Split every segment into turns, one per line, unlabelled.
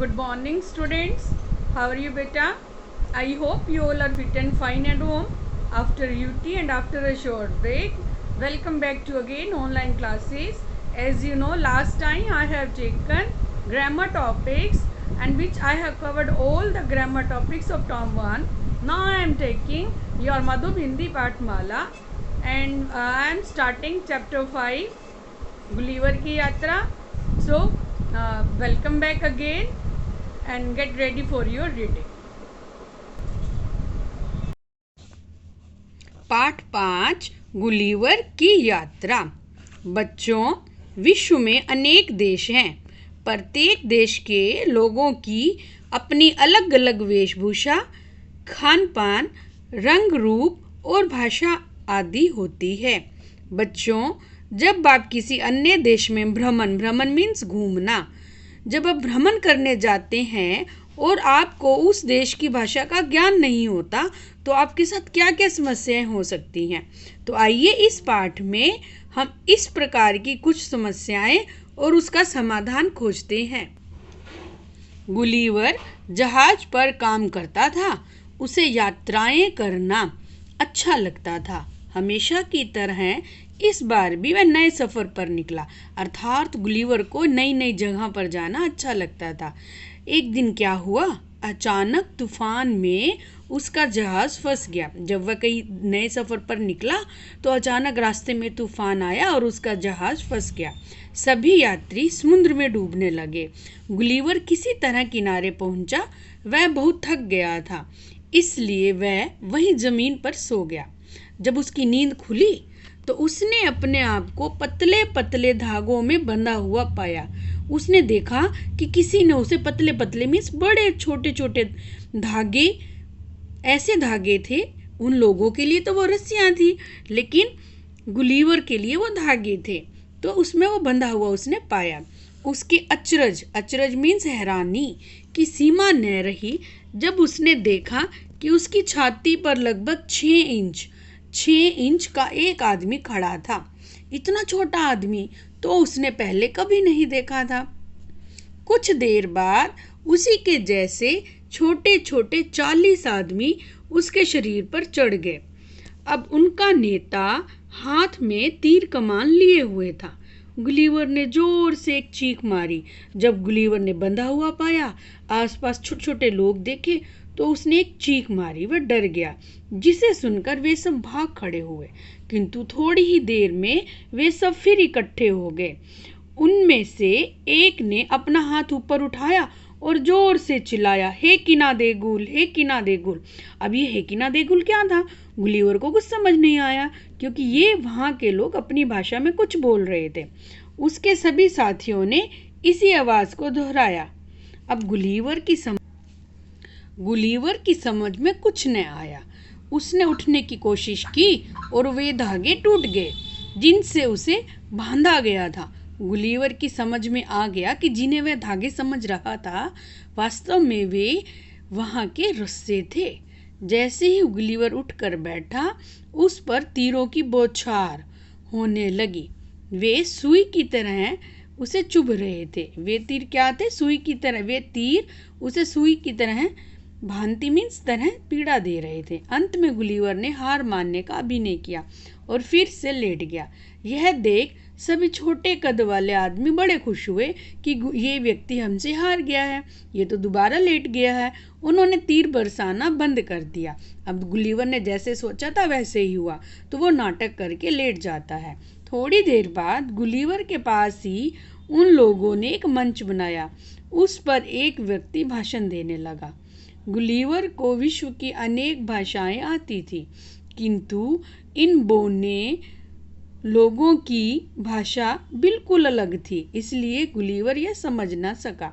Good morning, students. How are you, beta? I hope you all are fit and fine at home after UT and after a short break. Welcome back to again online classes. As you know, last time I have taken grammar topics and which I have covered all the grammar topics of term 1. Now I am taking your Madhub Hindi Pathmala and I am starting chapter 5, Gulliver Ki Yatra. So, welcome back again and get ready for your reading.
पाठ 5 Gulliver की यात्रा। बच्चों, विश्व में अनेक देश हैं। प्रत्येक देश के लोगों की अपनी अलग अलग वेशभूषा, खान पान, रंग रूप और भाषा आदि होती है। बच्चों, जब आप किसी अन्य देश में भ्रमण मीन्स घूमना, जब आप भ्रमण करने जाते हैं और आपको उस देश की भाषा का ज्ञान नहीं होता तो आपके साथ क्या क्या समस्याएं हो सकती हैं। तो आइए इस पाठ में हम इस प्रकार की कुछ समस्याएं और उसका समाधान खोजते हैं। गुलिवर जहाज पर काम करता था। उसे यात्राएं करना अच्छा लगता था। हमेशा की तरह इस बार भी वह नए सफ़र पर निकला, अर्थात गुलिवर को नई नई जगह पर जाना अच्छा लगता था। एक दिन क्या हुआ, अचानक तूफान में उसका जहाज़ फंस गया। जब वह कहीं नए सफ़र पर निकला तो अचानक रास्ते में तूफान आया और उसका जहाज़ फंस गया। सभी यात्री समुद्र में डूबने लगे। गुलिवर किसी तरह किनारे पहुंचा। वह बहुत थक गया था, इसलिए वह वहीं ज़मीन पर सो गया। जब उसकी नींद खुली तो उसने अपने आप को पतले पतले धागों में बंधा हुआ पाया। उसने देखा कि किसी ने उसे पतले पतले मीन्स बड़े छोटे छोटे धागे, ऐसे धागे थे। उन लोगों के लिए तो वो रस्सियाँ थी, लेकिन गुलिवर के लिए वो धागे थे, तो उसमें वो बंधा हुआ उसने पाया। उसके अचरज मीन्स हैरानी की सीमा न रही जब उसने देखा कि उसकी छाती पर लगभग 6 इंच का एक आदमी खड़ा था। इतना छोटा आदमी तो उसने पहले कभी नहीं देखा था। कुछ देर बाद उसी के जैसे छोटे छोटे 40 आदमी उसके शरीर पर चढ़ गए। अब उनका नेता हाथ में तीर कमान लिए हुए था। गुलिवर ने जोर से एक चीख मारी। जब गुलिवर ने बंधा हुआ पाया, आसपास छोटे छोटे लोग देखे तो उसने एक चीख मारी। वह डर गया, जिसे सुनकर वे सब भाग खड़े हुए। किंतु थोड़ी ही देर में वे सब फिर इकट्ठे हो गए। उनमें से एक ने अपना हाथ ऊपर उठाया और जोर से चिल्लाया, हे किना देगुल, हे किना देगुल। अब ये हे किना देगुल क्या था? गुलिवर को कुछ समझ नहीं आया, क्योंकि ये वहाँ के लोग अपनी भाषा में कुछ बोल रहे थे। उसके सभी साथियों ने इसी आवाज़ को दोहराया। अब गुलिवर की समझ में कुछ न आया। उसने उठने की कोशिश की और वे धागे टूट गए जिनसे उसे बांधा गया था। गुलिवर की समझ में आ गया कि जिन्हें वह धागे समझ रहा था वास्तव में वे वहाँ के रस्से थे। जैसे ही गुलिवर उठकर बैठा, उस पर तीरों की बौछार होने लगी। वे सुई की तरह उसे चुभ रहे थे। वे तीर क्या थे? सुई की तरह। वे तीर उसे सुई की तरह भांति मीन्स तरह पीड़ा दे रहे थे। अंत में गुलिवर ने हार मानने का अभिनय किया और फिर से लेट गया। यह देख सभी छोटे कद वाले आदमी बड़े खुश हुए कि ये व्यक्ति हमसे हार गया है, ये तो दोबारा लेट गया है। उन्होंने तीर बरसाना बंद कर दिया। अब गुलिवर ने जैसे सोचा था वैसे ही हुआ, तो वो नाटक करके लेट जाता है। थोड़ी देर बाद गुलिवर के पास ही उन लोगों ने एक मंच बनाया। उस पर एक व्यक्ति भाषण देने लगा। गुलिवर को विश्व की अनेक भाषाएं आती थी, किंतु इन बोने लोगों की भाषा बिल्कुल अलग थी, इसलिए गुलिवर यह समझ ना सका।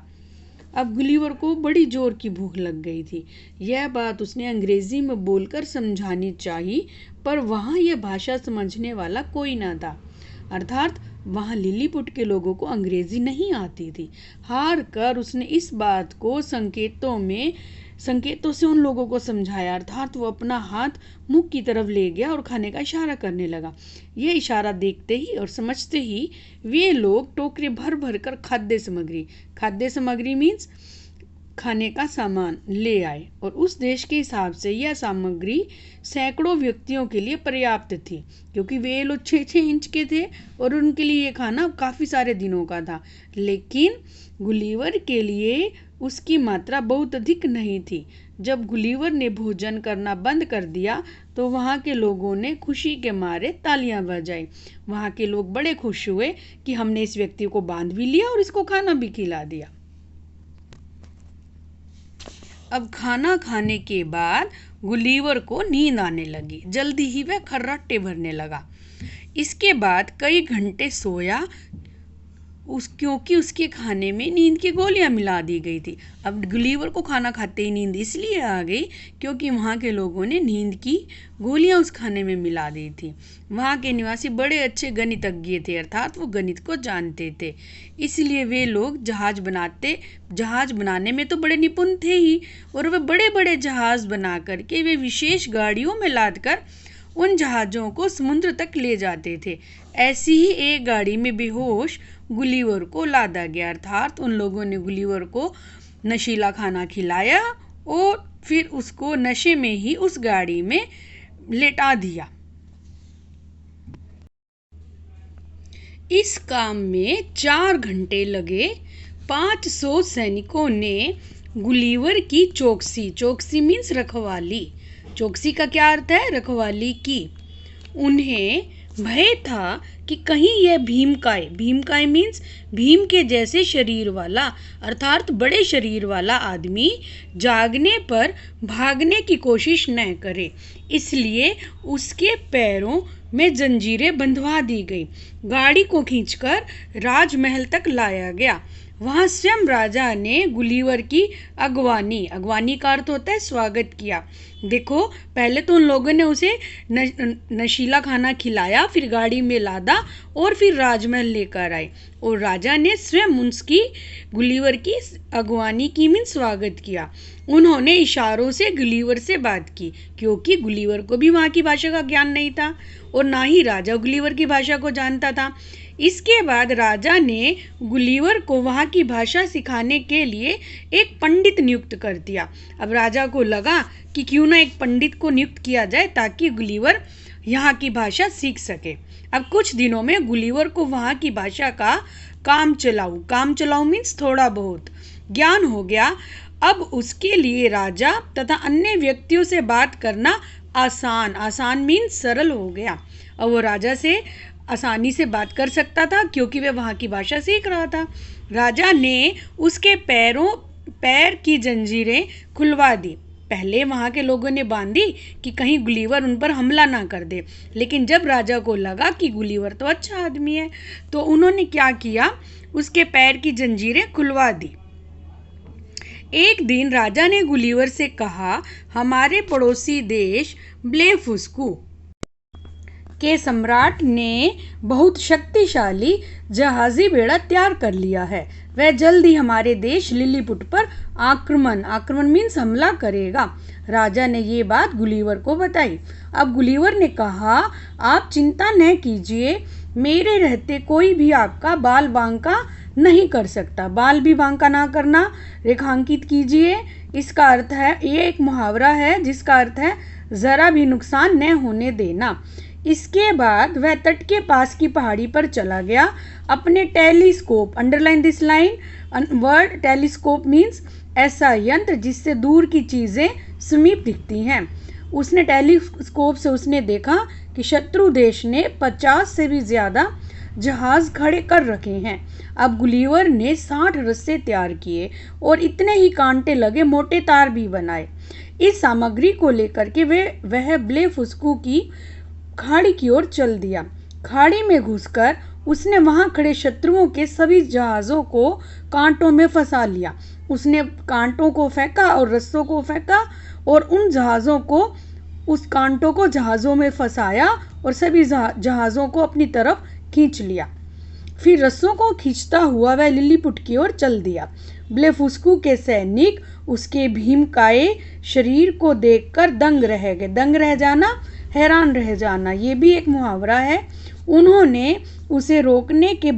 अब गुलिवर को बड़ी जोर की भूख लग गई थी। यह बात उसने अंग्रेजी में बोलकर समझानी चाहिए, पर वहाँ यह भाषा समझने वाला कोई ना था। अर्थात वहाँ लिलीपुट के लोगों को अंग्रेजी नहीं आती थी। हार कर उसने इस बात को संकेतों से उन लोगों को समझाया। अर्थात वो अपना हाथ मुंह की तरफ ले गया और खाने का इशारा करने लगा। ये इशारा देखते ही और समझते ही वे लोग टोकरे भर भर कर खाद्य सामग्री मीन्स खाने का सामान ले आए और उस देश के हिसाब से यह सामग्री सैकड़ों व्यक्तियों के लिए पर्याप्त थी, क्योंकि वे लोग 6-6 इंच के थे और उनके लिए ये खाना काफ़ी सारे दिनों का था। लेकिन गुलिवर के लिए उसकी मात्रा बहुत अधिक नहीं थी। जब गुलिवर ने भोजन करना बंद कर दिया तो वहाँ के लोगों ने खुशी के मारे तालियां बजाई। वहाँ के लोग बड़े खुश हुए कि हमने इस व्यक्ति को बांध भी लिया और इसको खाना भी खिला दिया। अब खाना खाने के बाद गुलिवर को नींद आने लगी। जल्दी ही वह खर्राटे भरने लगा। इसके बाद कई घंटे सोया क्योंकि उसके खाने में नींद की गोलियां मिला दी गई थी। अब गुलिवर को खाना खाते ही नींद इसलिए आ गई क्योंकि वहाँ के लोगों ने नींद की गोलियां उस खाने में मिला दी थी। वहाँ के निवासी बड़े अच्छे गणितज्ञ थे, अर्थात वो गणित को जानते थे। इसलिए वे लोग जहाज बनाने में तो बड़े निपुण थे ही, और वे बड़े बड़े जहाज बना करके वे विशेष गाड़ियों में लाद कर उन जहाज़ों को समुद्र तक ले जाते थे। ऐसी ही एक गाड़ी में बेहोश गुलिवर को लादा गया, अर्थात उन लोगों ने गुलिवर को नशीला खाना खिलाया और फिर उसको नशे में ही उस गाड़ी में लेटा दिया। इस काम में 4 घंटे लगे। 500 सैनिकों ने गुलिवर की चौकसी मीन्स रखवाली, चौकसी का क्या अर्थ है? रखवाली की। उन्हें भय था कि कहीं यह भीमकाय मीन्स भीम के जैसे शरीर वाला, अर्थात बड़े शरीर वाला आदमी जागने पर भागने की कोशिश न करे। इसलिए उसके पैरों में जंजीरें बंधवा दी गई। गाड़ी को खींचकर राजमहल तक लाया गया। वहाँ स्वयं राजा ने गुलिवर की अगवानी का अर्थ होता है स्वागत किया। देखो, पहले तो उन लोगों ने उसे नशीला खाना खिलाया, फिर गाड़ी में लादा और फिर राजमहल लेकर आए, और राजा ने स्वयं उसकी गुलिवर की अगवानी की मीन्स स्वागत किया। उन्होंने इशारों से गुलिवर से बात की, क्योंकि गुलिवर को भी वहाँ की भाषा का ज्ञान नहीं था और ना ही राजा गुलिवर की भाषा को जानता था। इसके बाद राजा ने गुलिवर को वहाँ की भाषा सिखाने के लिए एक पंडित नियुक्त कर दिया। अब राजा को लगा कि क्यों ना एक पंडित को नियुक्त किया जाए ताकि गुलिवर यहाँ की भाषा सीख सके। अब कुछ दिनों में गुलिवर को वहाँ की भाषा का काम चलाऊ मीन्स थोड़ा बहुत ज्ञान हो गया। अब उसके लिए राजा तथा अन्य व्यक्तियों से बात करना आसान मीन्स सरल हो गया। अब वो राजा से आसानी से बात कर सकता था क्योंकि वह वहाँ की भाषा सीख रहा था। राजा ने उसके पैर की जंजीरें खुलवा दी। पहले वहाँ के लोगों ने बांधी कि कहीं गुलिवर उन पर हमला ना कर दे, लेकिन जब राजा को लगा कि गुलिवर तो अच्छा आदमी है तो उन्होंने क्या किया, उसके पैर की जंजीरें खुलवा दी। एक दिन राजा ने गुलिवर से कहा, हमारे पड़ोसी देश ब्लेफुस्कू के सम्राट ने बहुत शक्तिशाली जहाजी बेड़ा तैयार कर लिया है। वह जल्द ही हमारे देश लिलीपुट पर आक्रमण मीन्स हमला करेगा। राजा ने ये बात गुलिवर को बताई। अब गुलिवर ने कहा, आप चिंता न कीजिए, मेरे रहते कोई भी आपका बाल बांका नहीं कर सकता। बाल भी बांका ना करना रेखांकित कीजिए। इसका अर्थ है, ये एक मुहावरा है जिसका अर्थ है जरा भी नुकसान न होने देना। इसके बाद वह तट के पास की पहाड़ी पर चला गया। अपने telescope, underline this line word, telescope means ऐसा यंत्र जिससे दूर की चीज़ें समीप दिखती हैं। उसने टेलीस्कोप से उसने देखा कि शत्रु देश ने 50 से भी ज़्यादा जहाज खड़े कर रखे हैं। अब गुलिवर ने 60 रस्से तैयार किए और इतने ही कांटे लगे मोटे तार भी बनाए। इस सामग्री को लेकर के वह ब्लेफुस्कू की खाड़ी की ओर चल दिया। खाड़ी में घुसकर उसने वहां खड़े शत्रुओं के सभी जहाज़ों को कांटों में फंसा लिया। उसने कांटों को फेंका और रस्सों को फेंका और उन जहाज़ों को, उस कांटों को जहाज़ों में फंसाया और सभी जहाज़ों को अपनी तरफ खींच लिया। फिर रस्सों को खींचता हुआ वह लिलीपुट की ओर चल दिया। ब्लेफुस्कू के सैनिक उसके भीमकाय शरीर को देखकर दंग रह गए। दंग रह जाना, हैरान रह जाना, ये भी एक मुहावरा है। उन्होंने उसे रोकने के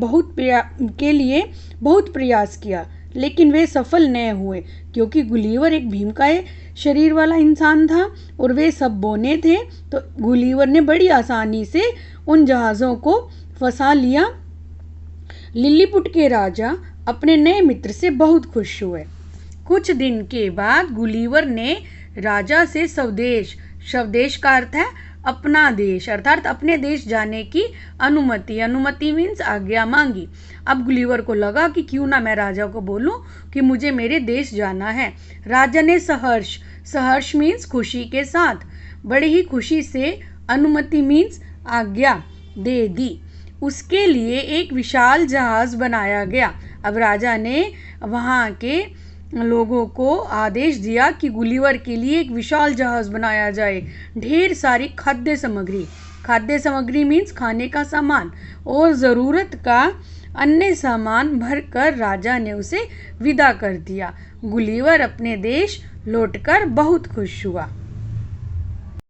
लिए बहुत प्रयास किया, लेकिन वे सफल न हुए क्योंकि गुलीवर एक भीमकाय शरीर वाला इंसान था और वे सब बोने थे। तो गुलीवर ने बड़ी आसानी से उन जहाज़ों को फंसा लिया। लिलीपुट के राजा अपने नए मित्र से बहुत खुश हुए। कुछ दिन के बाद गुलीवर ने राजा से स्वदेश का अर्थ है अपना देश, अर्थात अपने देश जाने की अनुमति मीन्स आज्ञा मांगी। अब गुलीवर को लगा कि क्यों ना मैं राजा को बोलूं कि मुझे मेरे देश जाना है। राजा ने सहर्ष मीन्स खुशी के साथ, बड़ी ही खुशी से अनुमति मीन्स आज्ञा दे दी। उसके लिए एक विशाल जहाज बनाया गया। अब राजा ने वहाँ के लोगों को आदेश दिया कि गुलीवर के लिए एक विशाल जहाज बनाया जाए। ढेर सारी खाद्य सामग्री मीन्स खाने का सामान और ज़रूरत का अन्य सामान भरकर राजा ने उसे विदा कर दिया। गुलीवर अपने देश लौटकर बहुत खुश हुआ।